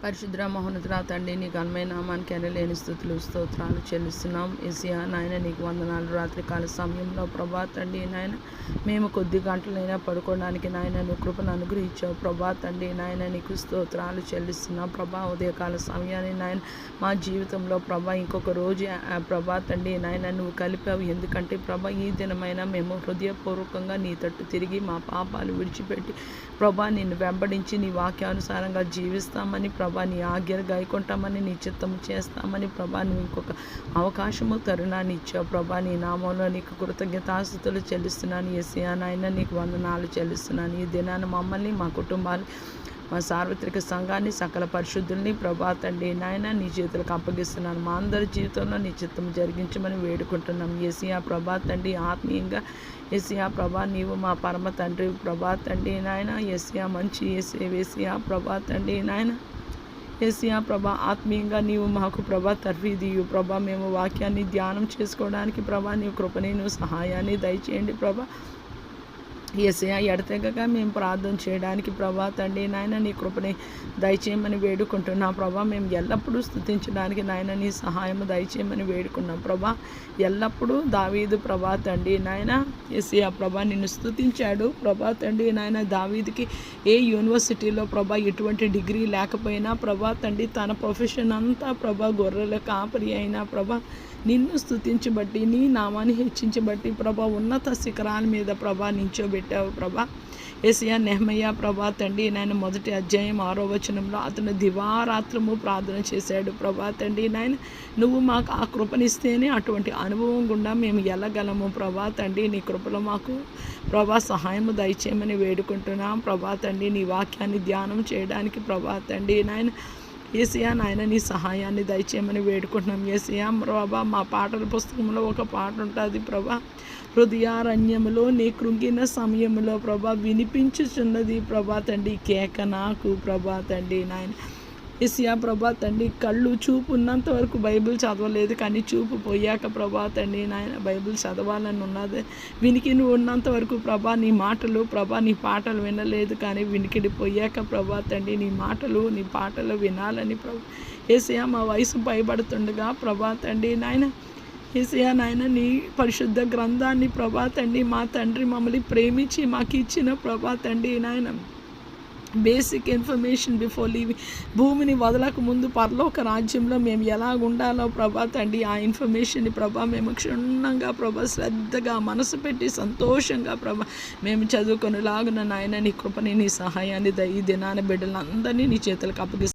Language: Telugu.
పరిశుద్ర మహోన్నతుల తండ్రి నీకు ఘనమైన నామానికి ఎనలేని స్థుతులు స్తోత్రాలు చెల్లిస్తున్నాం. యేసయ్యా నాయన నీకు వందనాలు. రాత్రికాల సమయంలో ప్రభా తండ్రి నాయన మేము కొద్ది గంటలైనా పడుకోవడానికి నాయన నువ్వు కృపను అనుగ్రహించావు ప్రభా తండ్రి నాయన నీకు స్తోత్రాలు చెల్లిస్తున్నాం. ప్రభా ఉదయకాల సమయాన్ని నాయన మా జీవితంలో ప్రభా ఇంకొక రోజు ప్రభా తండ్రి నాయన నువ్వు కలిపావు. ఎందుకంటే ప్రభా ఈ దినమైనా మేము హృదయపూర్వకంగా నీ తట్టు తిరిగి మా పాపాలు విడిచిపెట్టి ప్రభా నిన్ను వెంబడించి నీ వాక్యానుసారంగా జీవిస్తామని ప్రభా నీ ఆజ్ఞలు గాయకుంటామని నీ చిత్తము చేస్తామని ప్రభా నువ్వు ఇంకొక అవకాశము తరుణాన్ని ఇచ్చావు ప్రభా. నీ నామంలో నీకు కృతజ్ఞతాస్తుతులు చెల్లిస్తున్నాను. యేసయ్యా నాయన నీకు వందనాలు చెల్లిస్తున్నాను. ఈ దినాన మమ్మల్ని మా కుటుంబాలు మా సార్వత్రిక సంఘాన్ని సకల పరిశుద్ధుల్ని ప్రభా తండ్రి నాయన నీ చేతులకు అప్పగిస్తున్నాను. మా అందరి జీవితంలో నీ చిత్తం జరిగించమని వేడుకుంటున్నాం. యేసయ్యా ప్రభా తండ్రి ఆత్మీయంగా యేసయ్యా ప్రభా నీవు మా పరమ తండ్రి ప్రభా తండ్రి నాయన యేసయ్యా మంచి యేసయ్యా ప్రభా తండ్రి నాయన యేసయ్యా ప్రభా ఆత్మీయంగా నీవు మాకు ప్రభా తర్ఫీదియు ప్రభా. మేము వాక్యాన్ని ధ్యానం చేసుకోవడానికి ప్రభా నీ కృపని నువ్వు సహాయాన్ని దయచేయండి ప్రభా. యేసయ్యా ఎడతెగక మేము ప్రార్థన చేయడానికి ప్రభా తండ్రి నాయన నీ కృపని దయచేయమని వేడుకుంటున్నాం ప్రభా. మేము ఎల్లప్పుడూ స్తుతించడానికి నాయన నీ సహాయం దయచేయమని వేడుకున్నాం ప్రభా. ఎల్లప్పుడూ దావీదు ప్రభా తండ్రి నాయన యేసయ్యా ప్రభా నిన్ను స్తుతించాడు ప్రభా తండ్రి నాయన. దావీదుకి ఏ యూనివర్సిటీలో ప్రభా ఎటువంటి డిగ్రీ లేకపోయినా ప్రభా తండ్రి తన ప్రొఫెషన్ అంతా ప్రభా గొర్రెల కాపరి అయినా ప్రభా నిన్ను స్తుతించబట్టి నీ నామాన్ని హెచ్చించబట్టి ప్రభా ఉన్నత శిఖరాల మీద ప్రభా నించోబెట్టావు ప్రభా. యేసయ్యా నెహెమయా ప్రభా తండ్రి నాయన 1వ అధ్యాయం 6వ వచనంలో అతను దివారాత్రము ప్రార్థన చేశాడు ప్రభా తండ్రి నాయన. నువ్వు మాకు ఆ కృపనిస్తేనే అటువంటి అనుభవం గుండా మేము వెళ్ళగలము ప్రభా తండ్రి. నీ కృపలో మాకు ప్రభా సహాయము దయచేయమని వేడుకుంటున్నాం ప్రభా తండ్రి. నీ వాక్యాన్ని ధ్యానం చేయడానికి ప్రభా తండ్రి నాయన యేసయ్యా నాయన నీ సహాయాన్ని దయచేయమని వేడుకుంటున్నాం. యేసయ్యా ప్రభా మా పాటల పుస్తకంలో ఒక పాట ఉంటుంది ప్రభా. హృదయారణ్యములో నీ కృంగిన సమయంలో ప్రభా వినిపించుచున్నది ప్రభా తండ్రి కేక నాకు ప్రభా తండ్రి నాయన. యేసయ్యా ప్రభా తండ్రి కళ్ళు చూపు ఉన్నంత వరకు బైబిల్ చదవలేదు, కానీ చూపు పోయాక ప్రభా తండ్రి నాయన బైబిల్ చదవాలని ఉన్నది. వినికి నువ్వు ఉన్నంత వరకు ప్రభా నీ మాటలు ప్రభా నీ పాటలు వినలేదు, కానీ వినికిడి పోయాక ప్రభా తండ్రి నీ మాటలు నీ పాటలు వినాలని ప్రభా. యేసయ్యా మా వయసు పైబడుతుండగా ప్రభా తండ్రి నాయన యేసయ్యా నాయన నీ పరిశుద్ధ గ్రంథాన్ని ప్రభా తండ్రి మా తండ్రి మమ్మల్ని ప్రేమించి మాకు ఇచ్చిన ప్రభా తండ్రి నాయన బేసిక్ ఇన్ఫర్మేషన్ బిఫోర్ లీవింగ్. భూమిని వదలకు ముందు పరలోక రాజ్యంలో మేము ఎలా ఉండాలో ప్రభా తండ్రి ఆ ఇన్ఫర్మేషన్ని ప్రభా మేము క్షుణ్ణంగా ప్రభా శ్రద్ధగా మనసు పెట్టి సంతోషంగా ప్రభా మేము చదువుకొనిలాగున నాయన నీ కృపని నీ సహాయాన్ని ఈ దినాన బిడ్డలందరినీ నీ చేతులకు అప్పగిస్తాం.